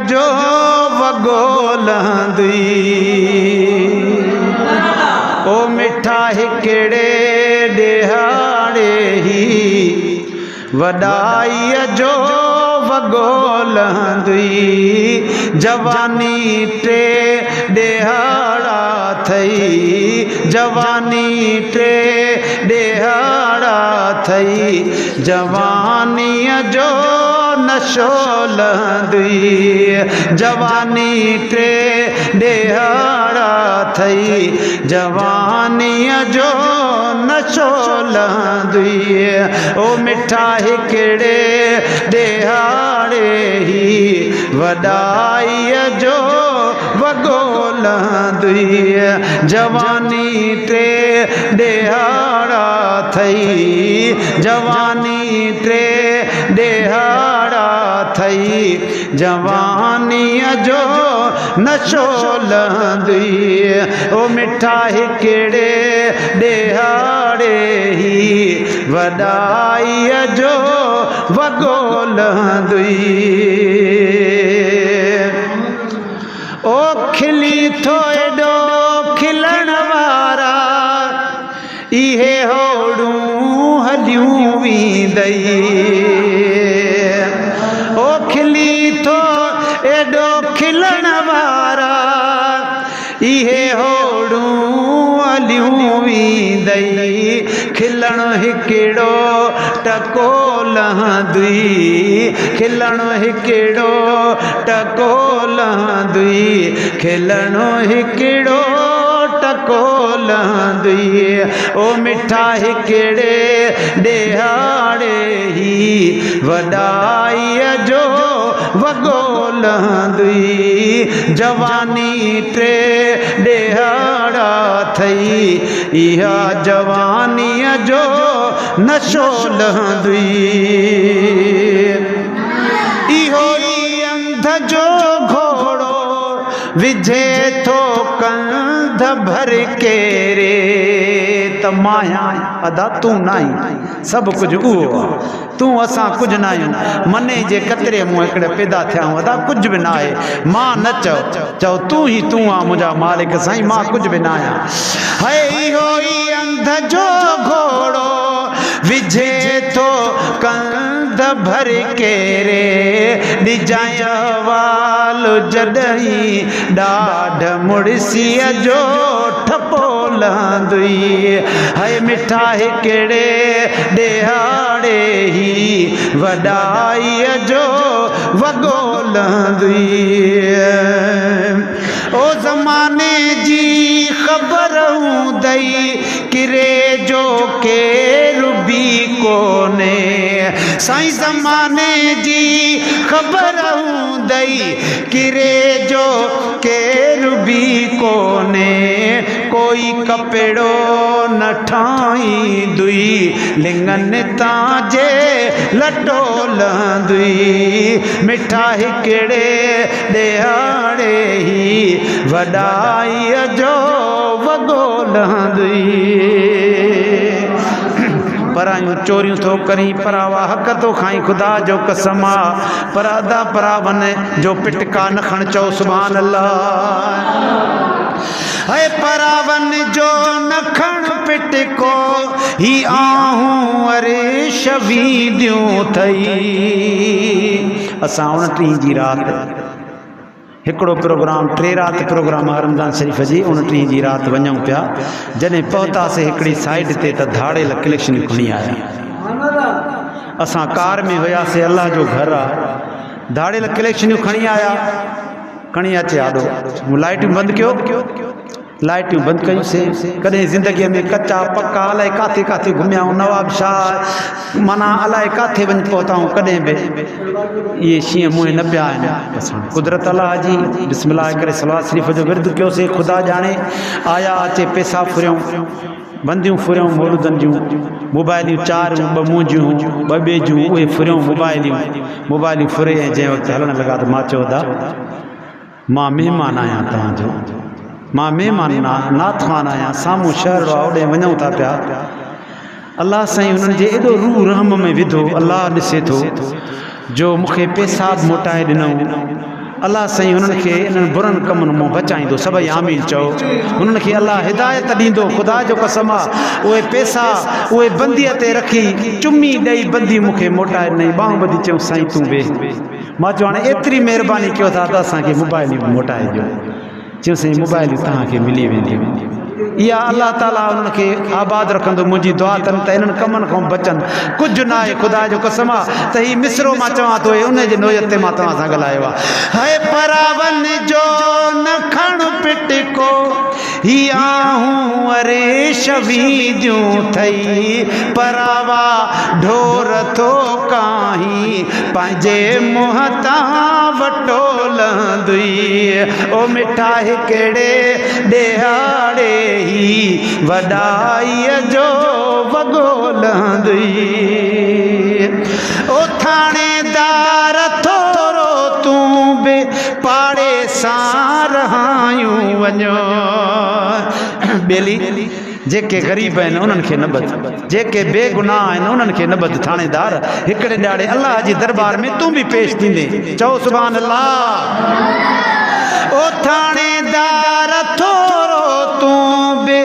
जो वॻो लहंदी ओ मिठा हिकिड़े ॾिहाड़े ही वॾाईअ जो वॻो लहंदी जवानी टे ॾिहाड़ा थई जवानी टे ॾिहाड़ा थई जवानीअ जो नशो लहंदी जवानी टे ॾिहाड़ा थई जवानीअ जो नशो लहंदी ओ मिठा हिकिड़े ॾिहाड़े ही वॾाईअ जो वॻो लहंदी जवानी टे ॾिहाड़ा थई जवानी टे ॾिहाड़ा थई जवानीअ जो नशो लहंदी ओ मिठा हिकिड़े ॾिहाड़े ही वॾाईअ जो वॻो लहंदी ओ खिली थो एॾो खिलण वारा इहे होड़ूं हलियूं वेंदई ओ खिली थो एॾो खिलण वारा इहे होड़ूं हलियूं वेंदई खिलण हिकिड़ो टको लहंदी खिलण हिकिड़ो टको लहंदी खिलण हिकिड़ो टको लहंदी ओ मिठा हिकिड़े ॾिहाड़े ही वॾाईअ जो वॻो लहंदी जवानी टे ॾिहाड़ा थई इहा जवानीअ जो नशो लहंदी इहो ई अंध जो घोड़ो विझे थो कंध भर के रे त माया अदा तूं नाहीं सभु कुझु उहो आहे तूं असां कुझु न आहियूं मने जे कतरे मूं हिकिड़े पैदा थिया आहियूं अदा कुझु बि न आहे मां न चओ तूं ई तूं आहे मुंहिंजा मालिक साईं मां कुझु बि न आहियां है इहो ई अंध जो घोड़ो विझे थो कंध भर के रे ॾिजांइ वाल जॾहिं ॾाढ मुड़सीअ जो ठपो लहंदी है मिठा हिकिड़े ॾिहाड़े ही वॾाईअ जो वॻो लहंदी ओ ज़माने जी ख़बर हूंदई किरे जो केरु बि कोन्हे साईं ज़माने जी ख़बर हूंदई किरे जो केरु बि कोन्हे कोई कपिड़ो न ठाहींदुई लिंगनि तांजे लटो लहंदी मिठा हिकिड़े ॾिहाड़े ही वॾाईअ जो वॻो लहंदी परायूं चोरियूं थो करी परावा हक़ थो खाई ख़ुदा जो कसम आहे पर अदा परावन जो पिटका न खण चओ सुभान अल्लाह है परावन जो न खण पिटको ही आहूं अरे शवीदियूं थई असां 29 जी राति हिकिड़ो प्रोग्राम 3 राति प्रोग्राम आहे रमज़ान शरीफ़ जी 29 जी राति वञूं पिया जॾहिं पहुतासीं हिकिड़ी साइड ते त धाड़ेल कलेक्शन खणी आया असां कार में हुयासीं अल्लाह जो घर आहे धाड़ेल कलेक्शनियूं खणी आया खणी अचे आॾो लाइटियूं बंदि कयो लाइटियूं बंदि कयूंसीं कॾहिं ज़िंदगीअ में कचा पका अलाए काथे काथे घुमियाऊं नवाब शाह माना अलाए काथे वञी पहुताऊं कॾहिं बि इहे शींहं मुंहुं न पिया आहिनि असां कुदरत अलाह जी बिस्मिल्लाह करे सलवात शरीफ़ जो विर्द कयोसीं ख़ुदा ॼाणे आया अचे पैसा फुरियूं बंदियूं फुरियूं मौलूदनि जूं मोबाइलियूं 4 ॿ मुंहिंजियूं 2 ॿिए जूं उहे फुरियूं मोबाइलियूं फुरे ऐं जंहिं वक़्तु हलणु लॻा त मां चयो दा मां महिमान आहियां तव्हांजो मां महिमान नाथवान आहियां साम्हूं शहर आहे ओॾे वञूं था पिया अल्लाह साईं उन्हनि जे एॾो रूह रहम में विधो अल्लाह ॾिसे थो जो मूंखे पेशाब मोटाए ॾिनऊं अल्लाह सही उन्हनि खे इन्हनि बुरनि कमनि मां बचाईंदो। सभई आमीन चओ। उन्हनि खे अल्लाह हिदायत ॾींदो। ख़ुदा जो कसम आहे उहे पैसा उहे बंदीअ ते रखी चुमी ॾेई बंदी मूंखे मोटाए ॾिनई। ॿाहूं ॿधी चयूं साईं तूं वेह। मां चयो हाणे एतिरी महिरबानी कयो था त असांखे मोबाइल ई मोटाए ॾियो। चयो साईं मोबाइल तव्हांखे मिली वेंदियूं। इहा अल्लाह ताला उन्हनि खे आबाद रखंदो। मुंहिंजी दुआ अथनि त इन्हनि कमनि खां बचनि। कुझु न आहे। ख़ुदा जो कसम आहे त हीउ मिसरो मां चवां थो उन जे नोयत ते मां तव्हां सां ॻाल्हायो आहे। हाय परावन जो न खण पिटको ही आहूं अरे शवीदियूं थई परावा ढोर थो काही पंहिंजे मुंह तां वटोलंदी। ओ मिठा हिकिड़े ॾिहाड़े ही वॾाईअ जो वॻोलंदी। ओ थाणेदार थोरो तूं बि पाड़े सां रहायूं वञो। ॿेली जेके ग़रीब आहिनि उन्हनि खे न ॿध, जेके बेगुनाह आहिनि उन्हनि खे न ॿध। थाणेदार हिकिड़े ॾाढे अल्लाह जी दरबार में तूं बि पेश थींदे। चओ सुभान अल्लाह। ओ थाणेदार थोरो तूं बि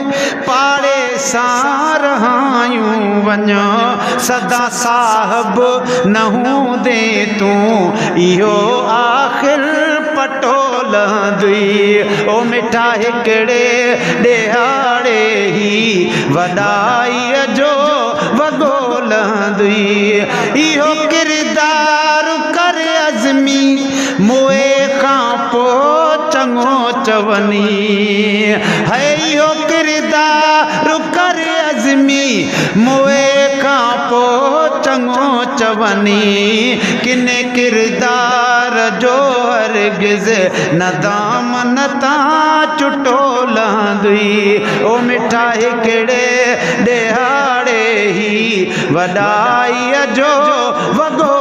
पाड़े सां रहायूं वञो। सदा साहब न हूंदे तूं इहो आख़िर पटोलंदी। ओ मिठा हिकिड़े ॾिहाड़े ही वॾाईअ जो वॻोलंदी। इहो किरदार कर अज़मी मोए खां पोइ चङो चवनी। है इहो किरदार कर अज़मी मोए खां पोइ चङो चवनी। किने किरदार जो हरगिज़ न दामन तां चुटोलंदी। ओ मिठा हिकिड़े ॾिहाड़े ही वॾाईअ जो वॻो